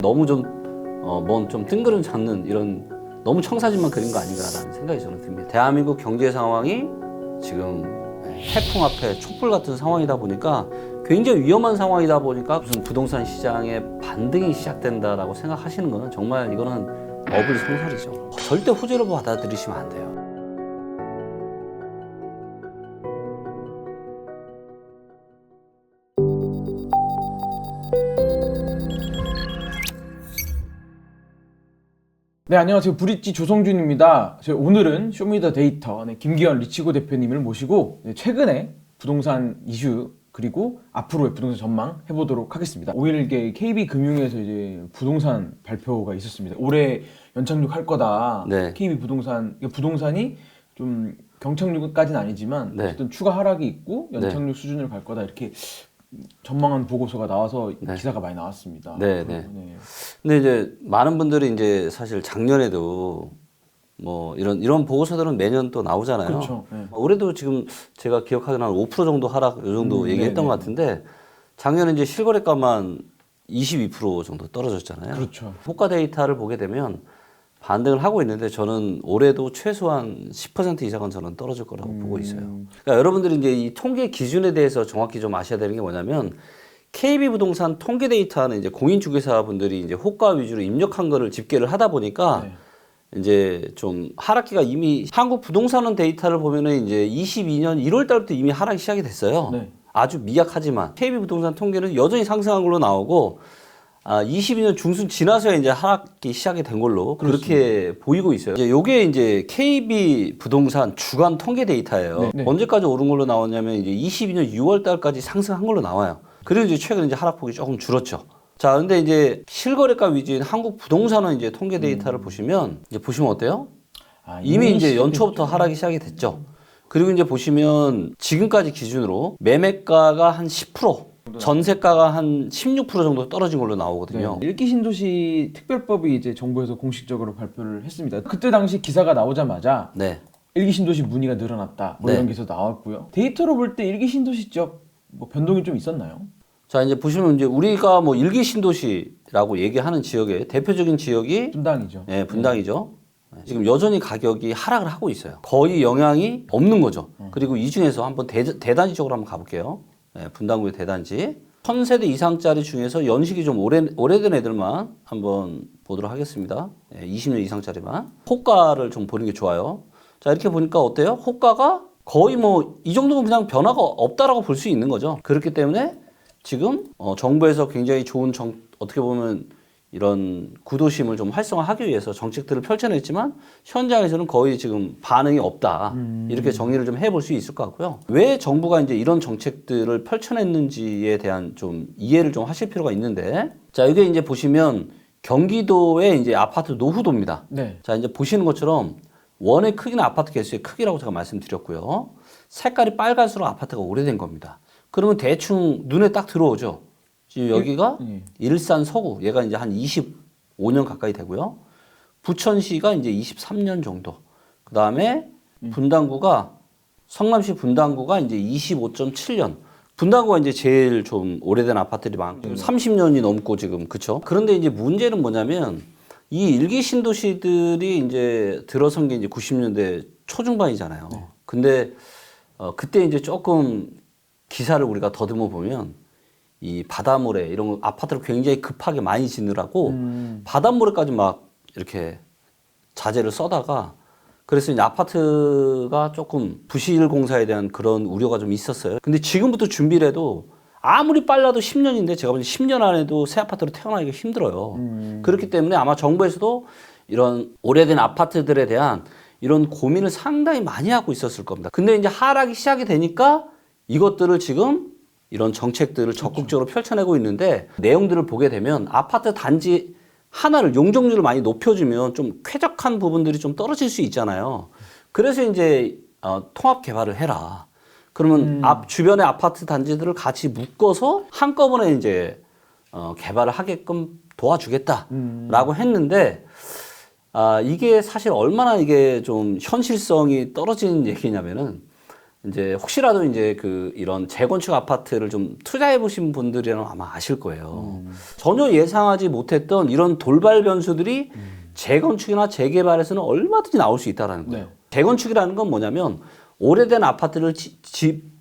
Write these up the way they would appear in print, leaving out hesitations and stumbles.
너무 좀 뜬구름 잡는 이런 너무 청사진만 그린 거 아닌가라는 생각이 저는 듭니다. 대한민국 경제 상황이 지금 태풍 앞에 촛불 같은 상황이다 보니까 굉장히 위험한 상황이다 보니까 무슨 부동산 시장의 반등이 시작된다라고 생각하시는 거는 정말 이거는 어불성설이죠. 절대 호재로 받아들이시면 안 돼요. 네, 안녕하세요. 브릿지 조성준입니다. 오늘은 쇼미더데이터 김기현 리치고 대표님을 모시고 최근에 부동산 이슈 그리고 앞으로의 부동산 전망 해보도록 하겠습니다. 5일께 KB금융에서 이제 부동산 발표가 있었습니다. 올해 연착륙 할 거다. 네. 부동산이 좀 경착륙까지는 아니지만 네. 어떤 추가 하락이 있고 연착륙 수준을 갈 거다 이렇게 전망한 보고서가 나와서 네. 기사가 많이 나왔습니다. 네. 근데 이제 많은 분들이 이제 사실 작년에도 뭐 이런 보고서들은 매년 또 나오잖아요. 그렇죠. 네. 올해도 지금 제가 기억하기로는 한 5% 정도 하락 요 정도 얘기했던 것 같은데 작년에 이제 실거래가만 22% 정도 떨어졌잖아요. 그렇죠. 호가 데이터를 보게 되면 반등을 하고 있는데 저는 올해도 최소한 10% 이상은 저는 떨어질 거라고 보고 있어요. 그러니까 여러분들이 이제 이 통계 기준에 대해서 정확히 좀 아셔야 되는 게 뭐냐면 KB부동산 통계 데이터는 이제 공인중개사분들이 이제 호가 위주로 입력한 거를 집계를 하다 보니까 네. 이제 좀 하락기가 이미 한국 부동산원 데이터를 보면은 이제 22년 1월 달부터 이미 하락이 시작이 됐어요. 네. 아주 미약하지만 KB부동산 통계는 여전히 상승한 걸로 나오고 22년 중순 지나서야 이제 하락기 시작이 된 걸로 그렇게 보이고 있어요. 이제 요게 이제 KB 부동산 주간 통계 데이터예요. 네. 언제까지 오른 걸로 나왔냐면 이제 22년 6월 달까지 상승한 걸로 나와요. 그리고 이제 최근 이제 하락폭이 조금 줄었죠. 자, 근데 이제 실거래가 위주인 한국 부동산은 이제 통계 데이터를 보시면 이제 보시면 어때요? 이미 이제 연초부터 하락이 시작이 됐죠. 그리고 이제 보시면 지금까지 기준으로 매매가가 한 10%, 전세가가 한 16% 정도 떨어진 걸로 나오거든요. 네. 일기 신도시 특별법이 이제 정부에서 공식적으로 발표를 했습니다. 그때 당시 기사가 나오자마자 네. 일기 신도시 문의가 늘어났다. 뭐 네. 이런 기사 나왔고요. 데이터로 볼 때 일기 신도시 쪽 뭐 변동이 좀 있었나요? 자, 이제 보시면 이제 우리가 뭐 일기 신도시라고 얘기하는 지역의 대표적인 지역이 분당이죠. 네, 분당이죠. 지금 여전히 가격이 하락을 하고 있어요. 거의 영향이 없는 거죠. 그리고 이 중에서 한번 대단지 쪽으로 한번 가볼게요. 네, 분당구의 대단지. 1000세대 이상짜리 중에서 연식이 좀 오래된 애들만 한번 보도록 하겠습니다. 네, 20년 이상짜리만. 호가를 좀 보는 게 좋아요. 자, 이렇게 보니까 어때요? 호가가 거의 뭐 이 정도면 그냥 변화가 없다라고 볼 수 있는 거죠. 그렇기 때문에 지금 정부에서 굉장히 좋은 어떻게 보면 이런 구도심을 좀 활성화하기 위해서 정책들을 펼쳐냈지만 현장에서는 거의 지금 반응이 없다. 이렇게 정리를 좀 해볼 수 있을 것 같고요. 왜 정부가 이제 이런 정책들을 펼쳐냈는지에 대한 좀 이해를 좀 하실 필요가 있는데, 자, 이게 이제 보시면 경기도의 이제 아파트 노후도입니다. 네. 자, 이제 보시는 것처럼 원의 크기는 아파트 개수의 크기라고 제가 말씀드렸고요. 색깔이 빨갈수록 아파트가 오래된 겁니다. 그러면 대충 눈에 딱 들어오죠. 지금 여기가 일산 서구, 얘가 이제 한 25년 가까이 되고요. 부천시가 이제 23년 정도. 그 다음에 분당구가, 성남시 분당구가 이제 25.7년. 분당구가 이제 제일 좀 오래된 아파트들이 많고, 30년이 넘고 지금, 그쵸? 그런데 이제 문제는 뭐냐면, 이 일기 신도시들이 이제 들어선 게 이제 90년대 초중반이잖아요. 근데, 그때 이제 조금 기사를 우리가 더듬어 보면, 이 바닷모래 이런 아파트를 굉장히 급하게 많이 짓느라고 바닷모래까지 막 이렇게 자재를 써다가 그래서 이제 아파트가 조금 부실 공사에 대한 그런 우려가 좀 있었어요. 근데 지금부터 준비를 해도 아무리 빨라도 10년인데 제가 보기엔 10년 안에도 새 아파트로 태어나기가 힘들어요. 그렇기 때문에 아마 정부에서도 이런 오래된 아파트들에 대한 이런 고민을 상당히 많이 하고 있었을 겁니다. 근데 이제 하락이 시작이 되니까 이것들을 지금 이런 정책들을 적극적으로 펼쳐내고 있는데 내용들을 보게 되면 아파트 단지 하나를 용적률을 많이 높여주면 좀 쾌적한 부분들이 좀 떨어질 수 있잖아요. 그래서 이제 통합 개발을 해라. 그러면 주변의 아파트 단지들을 같이 묶어서 한꺼번에 이제 개발을 하게끔 도와주겠다라고 했는데 이게 사실 얼마나 이게 좀 현실성이 떨어지는 얘기냐면은 이제 혹시라도 이제 그 이런 재건축 아파트를 좀 투자해 보신 분들이라면 아마 아실 거예요. 전혀 예상하지 못했던 이런 돌발 변수들이 재건축이나 재개발에서는 얼마든지 나올 수 있다라는 거예요. 네. 재건축이라는 건 뭐냐면 오래된 아파트를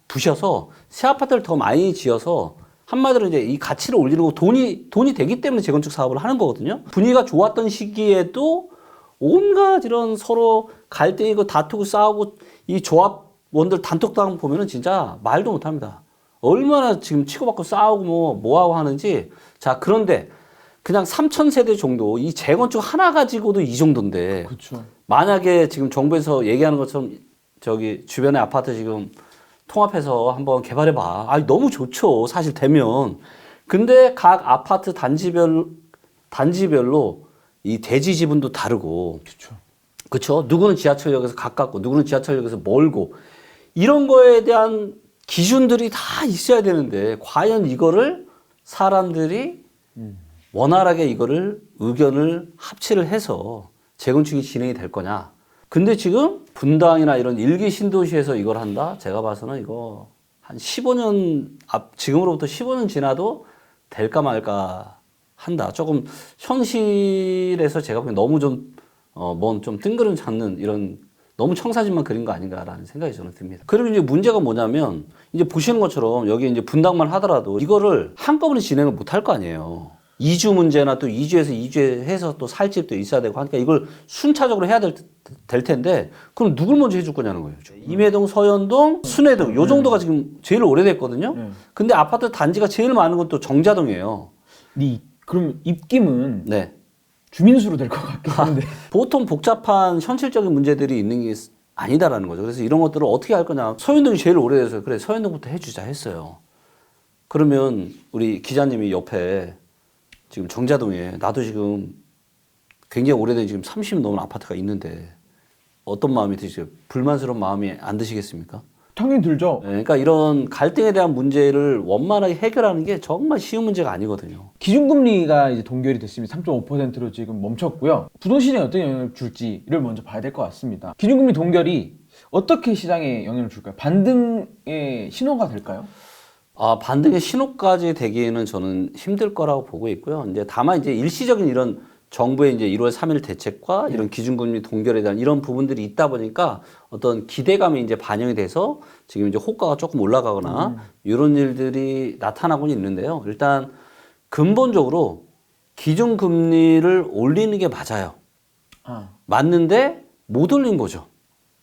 부셔서 새 아파트를 더 많이 지어서 한마디로 이제 이 가치를 올리는 거 돈이 되기 때문에 재건축 사업을 하는 거거든요. 분위기가 좋았던 시기에도 온갖 이런 서로 갈등이고 다투고 싸우고 이 조합원들 단톡방 보면은 진짜 말도 못 합니다. 얼마나 지금 치고받고 싸우고 뭐하고 하는지. 자, 그런데 그냥 3,000세대 정도 이 재건축 하나 가지고도 이 정도인데 그렇죠. 만약에 지금 정부에서 얘기하는 것처럼 저기 주변에 아파트 지금 통합해서 한번 개발해봐. 아, 너무 좋죠. 사실 되면. 근데 각 아파트 단지별로 이 대지 지분도 다르고. 그렇죠. 그쵸? 누구는 지하철역에서 가깝고, 누구는 지하철역에서 멀고. 이런 거에 대한 기준들이 다 있어야 되는데, 과연 이거를 사람들이 원활하게 이거를 의견을 합치를 해서 재건축이 진행이 될 거냐. 근데 지금 분당이나 이런 일기 신도시에서 이걸 한다? 제가 봐서는 이거 한 15년 지금으로부터 15년 지나도 될까 말까 한다. 조금 현실에서 제가 보기엔 너무 좀, 좀 뜬구름 잡는 이런 너무 청사진만 그린 거 아닌가라는 생각이 저는 듭니다. 그리고 이제 문제가 뭐냐면 이제 보시는 것처럼 여기 이제 분당만 하더라도 이거를 한꺼번에 진행을 못 할 거 아니에요. 이주 문제나 또 이주에서 이주해서 또 살 집도 있어야 되고 하니까 이걸 순차적으로 해야 될 텐데 그럼 누굴 먼저 해줄 거냐는 거예요. 임해동, 서현동, 순회동 요 정도가 지금 제일 오래됐거든요. 근데 아파트 단지가 제일 많은 건 또 정자동이에요. 그럼 입김은 네. 주민수로 될 것 같긴 한데. 보통 복잡한 현실적인 문제들이 있는 게 아니다라는 거죠. 그래서 이런 것들을 어떻게 할 거냐. 서현동이 제일 오래돼서 그래 서현동부터 해주자 했어요. 그러면 우리 기자님이 옆에 지금 정자동에 나도 지금 굉장히 오래된 지금 30년 넘은 아파트가 있는데 어떤 마음이 드시죠? 불만스러운 마음이 안 드시겠습니까? 당연히 들죠. 네, 그러니까 이런 갈등에 대한 문제를 원만하게 해결하는 게 정말 쉬운 문제가 아니거든요. 기준금리가 이제 동결이 됐습니다. 3.5%로 지금 멈췄고요. 부동시장에 어떤 영향을 줄지를 먼저 봐야 될 것 같습니다. 기준금리 동결이 어떻게 시장에 영향을 줄까요? 반등의 신호가 될까요? 반등의 신호까지 되기에는 저는 힘들 거라고 보고 있고요. 이제 다만 이제 일시적인 이런 정부의 이제 1월 3일 대책과 이런 기준금리 동결에 대한 이런 부분들이 있다 보니까 어떤 기대감이 이제 반영이 돼서 지금 이제 호가가 조금 올라가거나 이런 일들이 나타나고는 있는데요. 일단 근본적으로 기준금리를 올리는 게 맞아요. 맞는데 못 올린 거죠.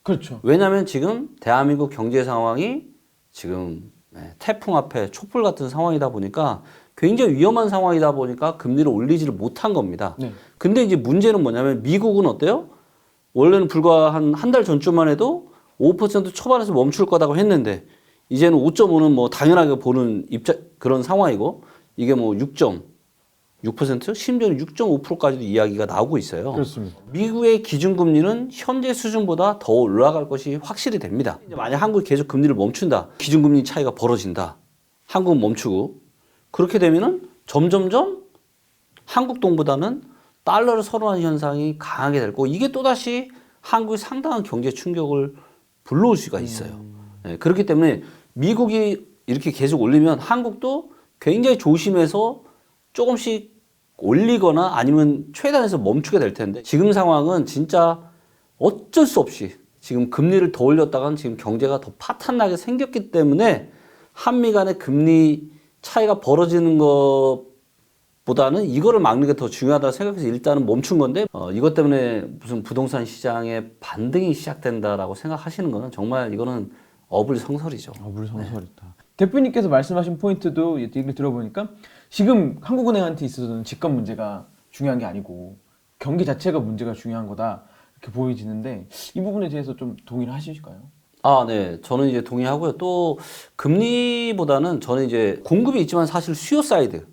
그렇죠. 왜냐하면 지금 대한민국 경제 상황이 지금 태풍 앞에 촛불 같은 상황이다 보니까 굉장히 위험한 상황이다 보니까 금리를 올리지를 못한 겁니다. 네. 근데 이제 문제는 뭐냐면 미국은 어때요? 원래는 불과 한 달 전쯤만 해도 5% 초반에서 멈출 거다고 했는데 이제는 5.5는 뭐 당연하게 보는 그런 상황이고 이게 뭐 6.6% 심지어는 6.5%까지도 이야기가 나오고 있어요. 그렇습니다. 미국의 기준금리는 현재 수준보다 더 올라갈 것이 확실히 됩니다. 만약 한국이 계속 금리를 멈춘다. 기준금리 차이가 벌어진다. 한국은 멈추고 그렇게 되면은 점점점 한국 동보다는 달러를 선호하는 현상이 강하게 될 거고 이게 또다시 한국에 상당한 경제 충격을 불러올 수가 있어요. 네, 그렇기 때문에 미국이 이렇게 계속 올리면 한국도 굉장히 조심해서 조금씩 올리거나 아니면 최단에서 멈추게 될 텐데 지금 상황은 진짜 어쩔 수 없이 지금 금리를 더 올렸다간 지금 경제가 더 파탄나게 생겼기 때문에 한미 간의 금리 차이가 벌어지는 것보다는 이거를 막는 게 더 중요하다고 생각해서 일단은 멈춘 건데 이것 때문에 무슨 부동산 시장에 반등이 시작된다라고 생각하시는 거는 정말 이거는 어불성설이죠. 어불성설이다. 대표님께서 말씀하신 포인트도 얘기를 들어보니까 지금 한국은행한테 있어서는 집값 문제가 중요한 게 아니고 경기 자체가 문제가 중요한 거다 이렇게 보여지는데 이 부분에 대해서 좀 동의를 하실까요? 네. 저는 이제 동의하고요. 또 금리보다는 저는 이제 공급이 있지만 사실 수요 사이드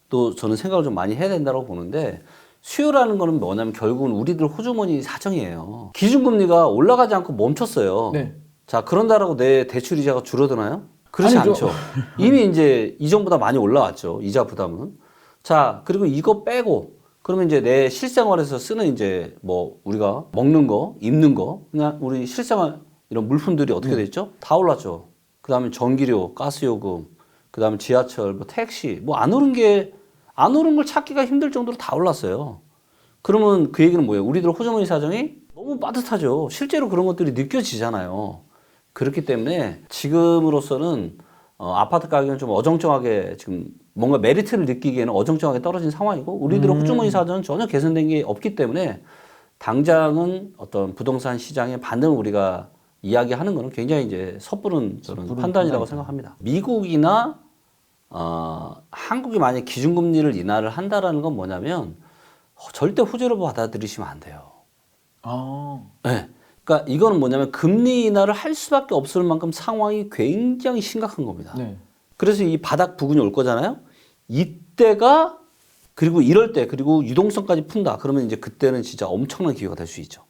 또 저는 생각을 좀 많이 해야 된다고 보는데 수요라는 거는 뭐냐면 결국은 우리들 호주머니 사정이에요. 기준금리가 올라가지 않고 멈췄어요. 네. 자, 그런다라고 내 대출 이자가 줄어드나요? 그렇지 아니죠. 않죠. 이미 이제 이전보다 많이 올라왔죠. 이자 부담은. 자, 그리고 이거 빼고 그러면 이제 내 실생활에서 쓰는 이제 뭐 우리가 먹는 거, 입는 거, 그냥 우리 실생활 이런 물품들이 어떻게 됐죠? 다 올랐죠. 그 다음에 전기료, 가스요금, 그 다음에 지하철, 뭐 택시, 뭐 안 오른 걸 찾기가 힘들 정도로 다 올랐어요. 그러면 그 얘기는 뭐예요? 우리들 호주머니 사정이 너무 빠듯하죠. 실제로 그런 것들이 느껴지잖아요. 그렇기 때문에 지금으로서는 아파트 가격은 좀 어정쩡하게 지금 뭔가 메리트를 느끼기에는 어정쩡하게 떨어진 상황이고 우리들의 호주머니 사정은 전혀 개선된 게 없기 때문에 당장은 어떤 부동산 시장의 반등을 우리가 이야기하는 것은 굉장히 이제 섣부른 저는 판단이라고 생각합니다. 미국이나 한국이 만약 기준금리를 인하를 한다라는 건 뭐냐면 절대 호재로 받아들이시면 안 돼요. 아, 네. 그러니까 이거는 뭐냐면 금리 인하를 할 수밖에 없을 만큼 상황이 굉장히 심각한 겁니다. 네. 그래서 이 바닥 부근이 올 거잖아요. 이때가 그리고 이럴 때 그리고 유동성까지 푼다. 그러면 이제 그때는 진짜 엄청난 기회가 될 수 있죠.